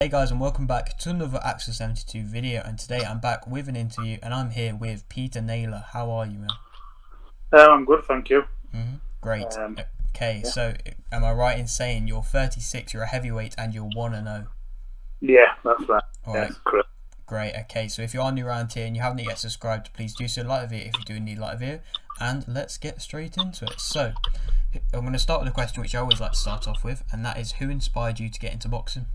Hey guys, and welcome back to another Axel 72 video, and today I'm back with an interview and I'm here with Peter Naylor. How are you, man? I'm good, thank you. Great. Okay, Yeah, so am I right in saying you're 36, you're a heavyweight and you're 1-0? yeah, that's right. Alright, Yes, correct. great. Okay, so if you are new around here and you haven't yet subscribed, please do so, like the video if you do indeed like the video, and let's get straight into it. So, I'm going to start with a question which I always like to start off with, and that is, who inspired you to get into boxing?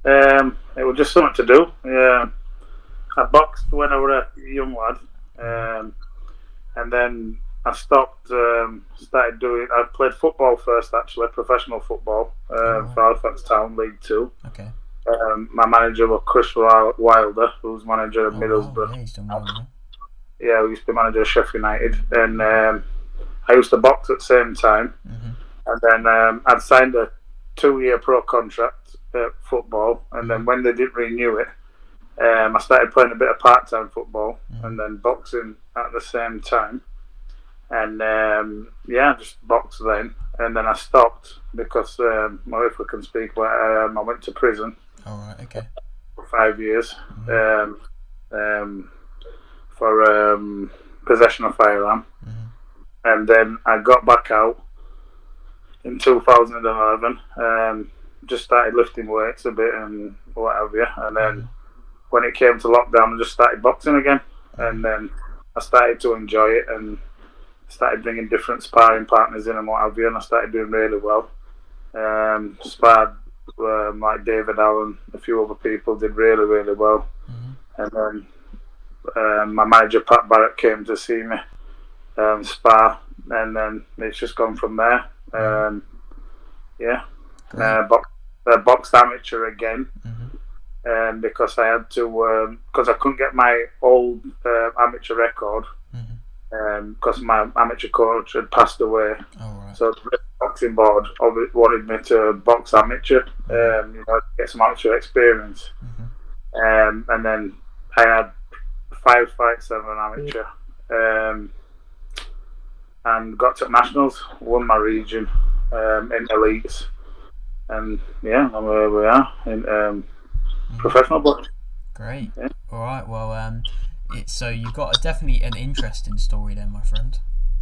It was just something to do. I boxed when I was a young lad, and then I stopped. Started doing. I played football first, actually, professional football for Halifax Town League Two. Okay. My manager was Chris Wilder, who was manager of Oh wow, Middlesbrough. yeah, he's done well, man. Yeah, we used to be manager of Sheffield United, and I used to box at the same time. And then I'd signed a 2-year pro contract at football, and then when they didn't renew it, I started playing a bit of part-time football and then boxing at the same time. And I just boxed then, and then I stopped because, well, if we can speak, I went to prison Alright, okay. for 5 years for possession of firearm, and then I got back out in 2011. Just started lifting weights a bit and what have you, and then when it came to lockdown, I just started boxing again, and then I started to enjoy it and started bringing different sparring partners in and what have you, and I started doing really well. Sparred like David Allen, a few other people did really, really well, and then my manager Pat Barrett came to see me spar, and then it's just gone from there. Boxed amateur again, because I had to, because I couldn't get my old amateur record, because my amateur coach had passed away. So the boxing board wanted me to box amateur, get some amateur experience. And then I had 5 fights as an amateur, and got to nationals, won my region in elites, and and where we are in professional boxing. Great. Yeah. All right. Well, so you've got definitely an interesting story then, my friend.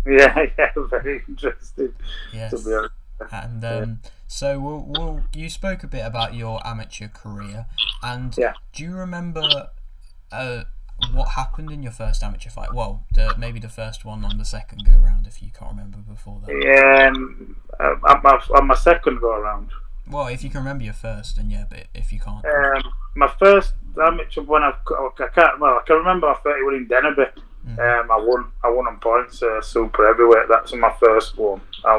Yeah, very interesting. Yes. To be honest. And so you spoke a bit about your amateur career, and do you remember what happened in your first amateur fight? Well, maybe the first one on the second go round, if you can't remember before that. Yeah, on my second go around. Well, if you can remember your first, then yeah, but if you can't. My first amateur when I can remember my 31 in Dennerby. I won on points, super heavyweight. That's my first one. I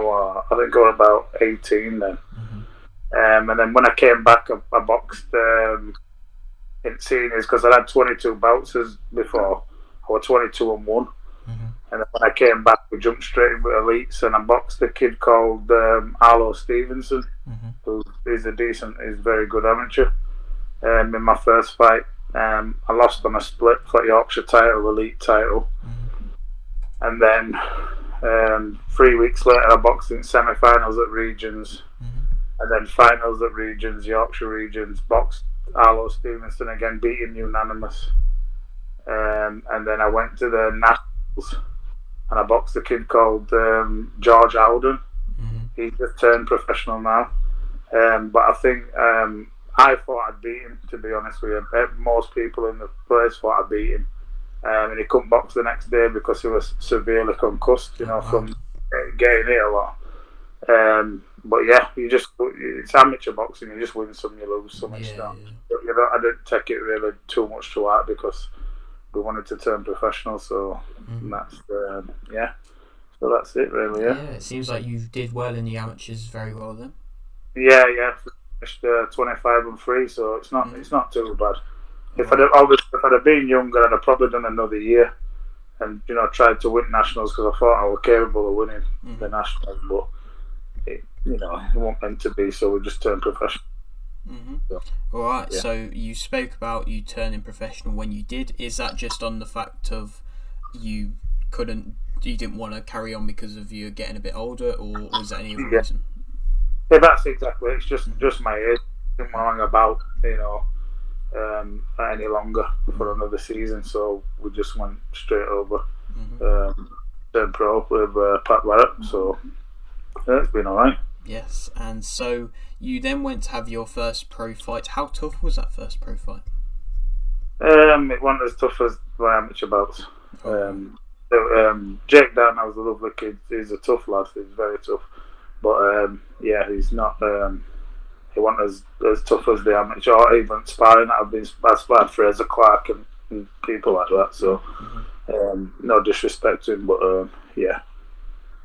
think I was about 18 then. And then when I came back, I boxed in seniors because I had 22 bouts as before. I was 22 and 1. And then when I came back, we jumped straight in with elites, and I boxed a kid called Arlo Stevenson, who is he's very good amateur. In my first fight, I lost on a split for Yorkshire title, elite title. And then 3 weeks later, I boxed in semi-finals at regions, and then finals at regions, Yorkshire regions. Boxed Arlo Stevenson again, beat him unanimous. And then I went to the nationals, and I boxed a kid called George Alden. He's just turned professional now. But I think I thought I'd beat him, to be honest with you. Most people in the place thought I'd beat him. And he couldn't box the next day because he was severely concussed, from getting hit a lot. But yeah, it's amateur boxing, you just win some, you lose some. I didn't take it really too much to heart because we wanted to turn professional, so that's so that's it really. Yeah, it seems like you did well in the amateurs, very well then. Yeah, finished 25 and 3, so it's not too bad. If I'd have been younger, I'd have probably done another year and tried to win nationals because I thought I was capable of winning the nationals, but it wasn't meant to be, so we just turned professional. Alright, so you spoke about you turning professional when you did. Is that just on the fact of you didn't want to carry on because of you getting a bit older, or was there any other reason? Yeah, that's exactly it. It's just my age. didn't want to hang about, any longer for another season. So we just went straight over, turned pro with Pat Barrett. So yeah, it's been alright. Yes, and so you then went to have your first pro fight. How tough was that first pro fight? It wasn't as tough as my amateur bouts. Jake Dartnell was a lovely kid. He's a tough lad. He's very tough. But he's not. He wasn't as tough as the amateur or even sparring. I sparred Fraser Clark and people like that. So no disrespect to him, but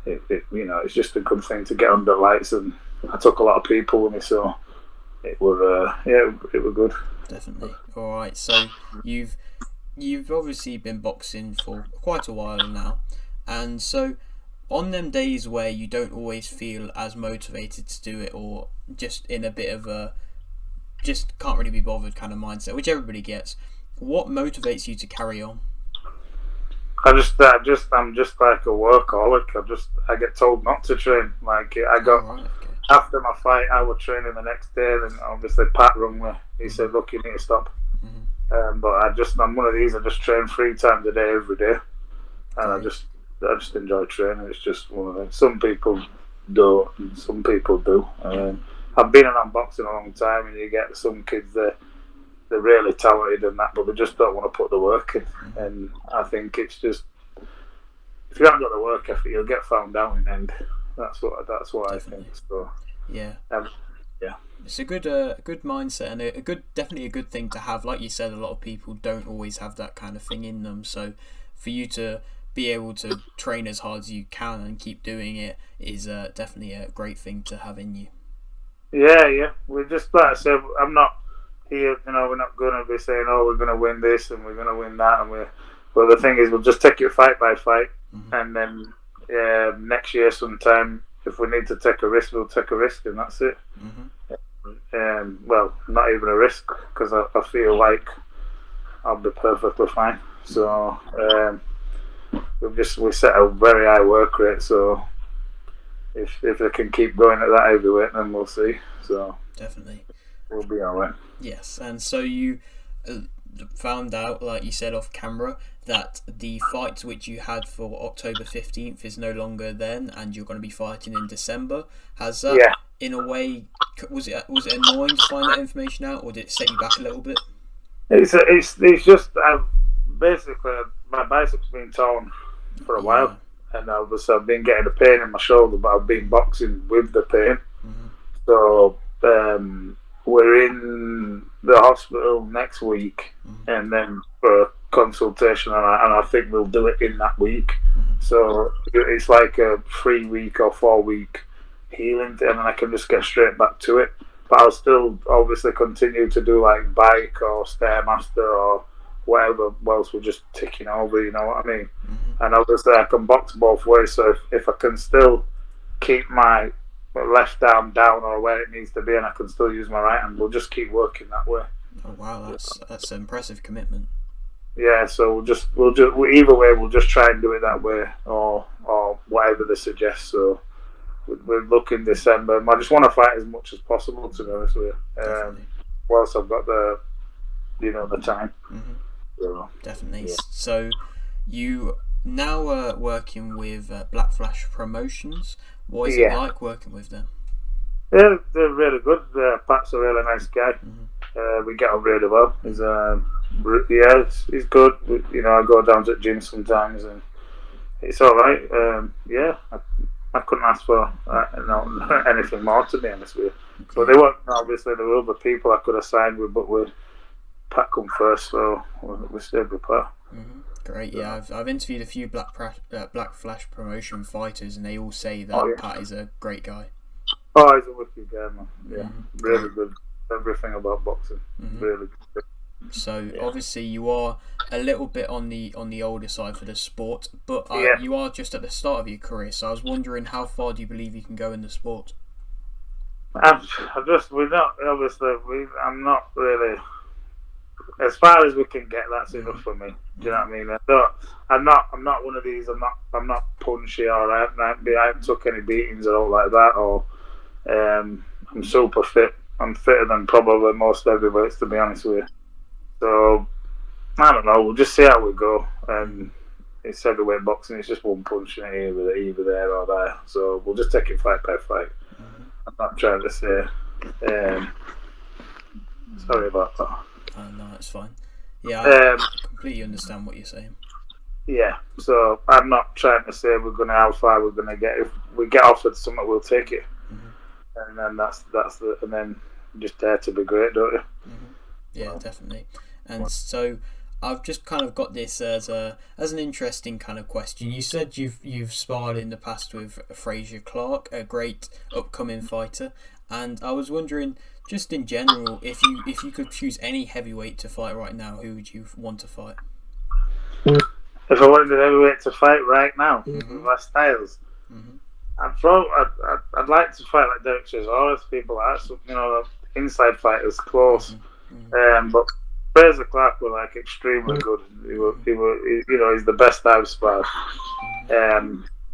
it's just a good thing to get under lights, and I took a lot of people with me, so it was good. Definitely. All right. So you've obviously been boxing for quite a while now, and so on them days where you don't always feel as motivated to do it, or just in a bit of a just can't really be bothered kind of mindset, which everybody gets, what motivates you to carry on? I'm just like a workaholic. I get told not to train. Like after my fight, I would train the next day. Then obviously Pat rung me. He said, "Look, you need to stop." But I'm one of these. I just train 3 times a day every day, and I just enjoy training. It's just one of them. Some people don't, and some people do. I've been around boxing a long time, and you get some kids that they're really talented and that, but they just don't want to put the work in. And I think it's just, if you haven't got the work ethic, you'll get found out in the end. That's what I think. So yeah. It's a good mindset, and definitely a good thing to have. Like you said, a lot of people don't always have that kind of thing in them. So for you to be able to train as hard as you can and keep doing it is definitely a great thing to have in you. Yeah. We're just, like I said, I'm not here. We're not going to be saying, "Oh, we're going to win this and we're going to win that," but the thing is, we'll just take it fight by fight, and then next year sometime, if we need to take a risk, we'll take a risk, and that's it. Well, not even a risk, because I feel like I'll be perfectly fine. So we set a very high work rate. So if they can keep going at that heavyweight, then we'll see. So definitely, we'll be alright. Yes, and so you found out, like you said off camera, that the fight which you had for October 15th is no longer then, and you're going to be fighting in December. Has that, in a way, was it annoying to find that information out, or did it set you back a little bit? It's just basically my bicep's been torn for a while, and I've been getting a pain in my shoulder, but I've been boxing with the pain. So we're in the hospital next week, and then for a consultation, and I think we'll do it in that week. So it's like a 3-week or 4-week healing, and then I can just get straight back to it. But I'll still obviously continue to do like bike or Stairmaster or whatever else we're just ticking over, you know what I mean? And obviously I can box both ways, so if I can still keep my left arm down or where it needs to be, and I can still use my right hand, we'll just keep working that way. Oh wow, that's an impressive commitment. Yeah, so either way we'll just try and do it that way, or whatever they suggest. So we're looking December. I just want to fight as much as possible, to be honest with you. Whilst I've got the time. So, definitely. Yeah. So you now are working with Black Flash Promotions. What is it like working with them? Yeah, they're really good. Pat's a really nice guy. We get on really well. He's good. I go down to the gym sometimes, and it's all right. I couldn't ask for anything more, to be honest with you. Okay. But there were other people I could have signed with, but Pat come first, so we stayed with Pat. Great, yeah. I've interviewed a few Black Flash Promotion fighters, and they all say that Pat is a great guy. Oh, he's a wicked guy, man. Yeah, really good. Everything about boxing, really good. So obviously you are a little bit on the older side for the sport, but you are just at the start of your career. So I was wondering, how far do you believe you can go in the sport? I'm not really. As far as we can get, that's enough for me. Do you know what I mean? I'm not one of these. I'm not punchy, or I haven't took any beatings or all like that. Or I'm super fit. I'm fitter than probably most heavyweights, to be honest with you. So I don't know. We'll just see how we go. It's heavyweight boxing. It's just one punch, either there or there. So we'll just take it fight by fight. I'm not trying to say. Sorry about that. Oh no, it's fine. Yeah, I completely understand what you're saying. Yeah, so I'm not trying to say we're going to how far we're going to get. If we get offered something, we'll take it, and then and then you just dare to be great, don't you? Yeah, definitely. And so I've just kind of got this as an interesting kind of question. You said you've sparred in the past with Fraser Clark, a great upcoming fighter, and I was wondering, just in general, if you could choose any heavyweight to fight right now, who would you want to fight? If I wanted a heavyweight to fight right now with my styles, I'd like to fight like Derek Chisora, people like that, inside fighters close. But Fraser Clark were like extremely good. He's the best I've sparred.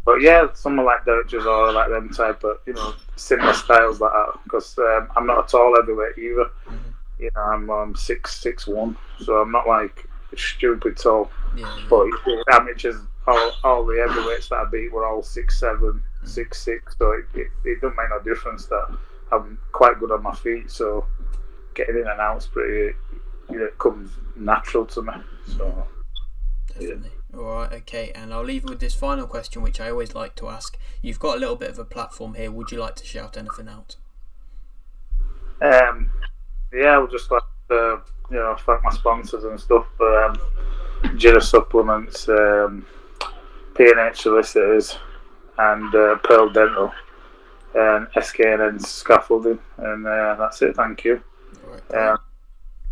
But yeah, someone like Derek Chisora, like them type of, similar styles like that. Because I'm not a tall heavyweight either. I'm 6'1", so I'm not like stupid tall. But amateurs, all the heavyweights that I beat were all 6'7", 6'6", so it don't make no difference that I'm quite good on my feet. So getting in and out's pretty, it comes natural to me. So definitely. Alright, okay, and I'll leave you with this final question, which I always like to ask. You've got a little bit of a platform here. Would you like to shout anything out? I would just like to, thank my sponsors and stuff. Gina Supplements, P&H Solicitors, and Pearl Dental, and SKNN Scaffolding, and that's it. Thank you. Right,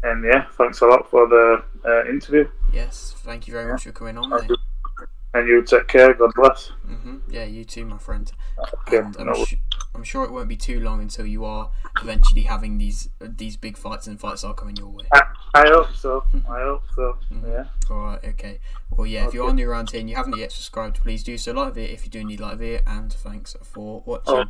and thanks a lot for the interview. Yes, thank you very much for coming on, mate. And you take care. God bless. Yeah, you too, my friend. Okay. And I'm sure it won't be too long until you are eventually having these big fights, and fights are coming your way. I hope so. Yeah. Alright, okay. Well, yeah, if you are new around here and you haven't yet subscribed, please do so. Like it if you do need like it, and thanks for watching.